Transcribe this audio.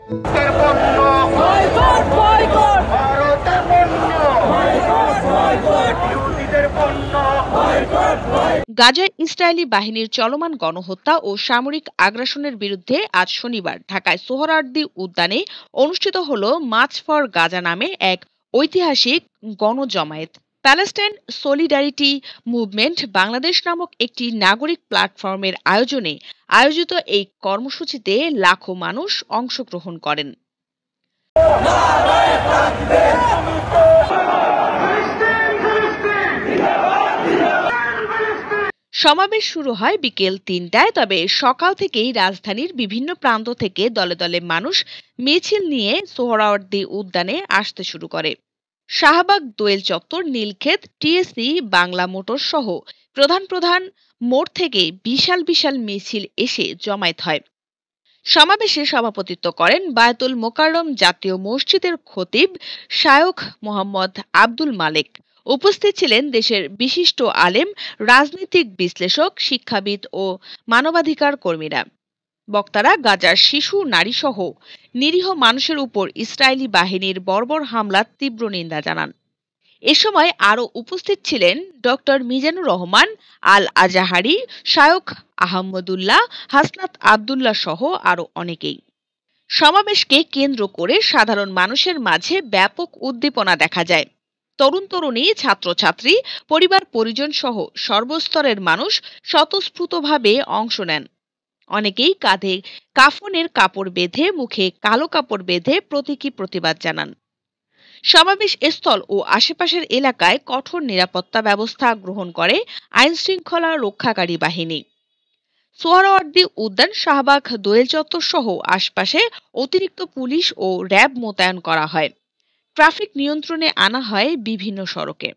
ভারতের পণ্য boycott boycott, ভারতের পণ্য বয়কট বয়কট, ইহুদিদের পণ্য বয়কট বয়কট। গাজায় ইসরায়েলি বাহিনীর চলমান গণহত্যা ও সামরিক আগ্রাসনের বিরুদ্ধে আজ শনিবার ঢাকায় সোহরাওয়ার্দী উদ্যানে অনুষ্ঠিত হলো মার্চ ফর গাজা নামে এক ঐতিহাসিক গণজমায়েত। প্যালেস্টাইন সলিডারিটি মুভমেন্ট বাংলাদেশ নামক একটি নাগরিক প্ল্যাটফর্মের আয়োজনে আয়োজিত এই কর্মসূচিতে লাখো মানুষ অংশগ্রহণ করেন। সমাবেশ শুরু হয় বিকেল ৩টায়। তবে সকাল থেকেই রাজধানীর বিভিন্ন প্রান্ত থেকে দলে দলে মানুষ মিছিল নিয়ে সোহরাওয়ার্দী উদ্যানে আসতে শুরু করে। শাহবাগ, দোয়েল চত্বর, নীলক্ষেত, টিএসসি, বাংলা মোটর সহ প্রধান প্রধান মোড় থেকে বিশাল বিশাল মিছিল এসে জমায়েত হয়। সমাবেশে সভাপতিত্ব করেন বায়তুল মোকাররম জাতীয় মসজিদের খতিব শায়খ মোহাম্মদ আব্দুল মালেক। উপস্থিত ছিলেন দেশের বিশিষ্ট আলেম, রাজনৈতিক বিশ্লেষক, শিক্ষাবিদ ও মানবাধিকার কর্মীরা। বক্তারা গাজার শিশু, নারীসহ নিরীহ মানুষের উপর ইসরায়েলি বাহিনীর বর্বর হামলার তীব্র নিন্দা জানান। এ সময় আরও উপস্থিত ছিলেন ডক্টর মিজানুর রহমান আল আজাহারি, শায়খ আহমদুল্লাহ, হাসনাত আবদুল্লাহ সহ আরও অনেকেই। সমাবেশকে কেন্দ্র করে সাধারণ মানুষের মাঝে ব্যাপক উদ্দীপনা দেখা যায়। তরুণ তরুণী, ছাত্রছাত্রী, পরিবার পরিজন সহ সর্বস্তরের মানুষ স্বতঃস্ফূর্তভাবে অংশ নেন। অনেকেই কাঁধে কাফনের কাপড় বেঁধে, মুখে কালো কাপড় বেঁধে প্রতীকী প্রতিবাদ জানান। সমাবেশ স্থল ও আশেপাশের এলাকায় কঠোর নিরাপত্তা ব্যবস্থা গ্রহণ করে আইনশৃঙ্খলা রক্ষাকারী বাহিনী। সোহরাওয়ার্দী উদ্যান, শাহবাগ, দোয়েল চত্বর সহ আশপাশে অতিরিক্ত পুলিশ ও র্যাব মোতায়েন করা হয়। ট্রাফিক নিয়ন্ত্রণে আনা হয় বিভিন্ন সড়কে।